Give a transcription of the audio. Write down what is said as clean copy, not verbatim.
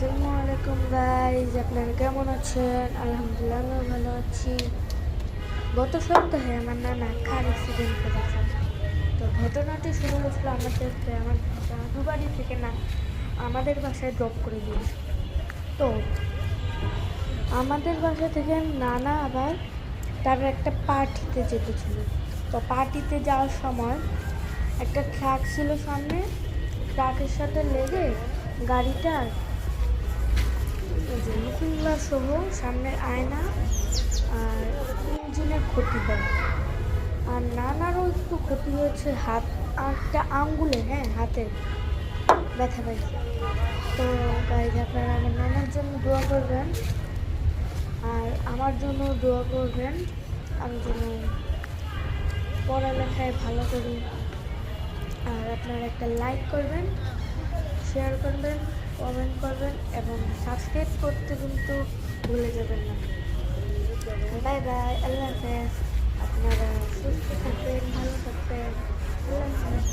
আসসালামু আলাইকুম গাইজ, আপনারা কেমন আছেন? আলহামদুলিল্লাহ আমিও ভালো আছি। গত সপ্তাহে আমার নানা কার অ্যাক্সিডেন্ট করেছে। তো ঘটনাটি শুরু হয়েছিল আমার দাদু বাড়ি থেকে না আমাদের বাসায় ড্রপ করে দিয়েছে। তো আমাদের বাসা থেকে নানা আবার তার একটা পার্টিতে যেতেছিল। তো পার্টিতে যাওয়ার সময় একটা ট্রাক ছিল সামনে, ট্রাকের সাথে লেগে গাড়িটার যে লুকিং গ্লাস সহ সামনের আয়না আর ইঞ্জিনের ক্ষতি হয়। আর নানারও একটু ক্ষতি হয়েছে, হাত আর একটা আঙ্গুলে, হাতে ব্যথা পাইছে। তো গাইজ, আপনারা আমার নানার জন্য দোয়া করবেন আর আমার জন্য দোয়া করবেন, আমি যেন পড়ালেখায় ভালো করি। আর আপনারা একটা লাইক করবেন, শেয়ার করবেন, কমেন্ট করবেন এবং সাবস্ক্রাইব করতে কিন্তু ভুলে যাবেন না। বাই বাই, আল্লাহ হাফেজ। আপনারা সুস্থ থাকবেন, ভালো থাকবেন। আল্লাহ হাফেজ।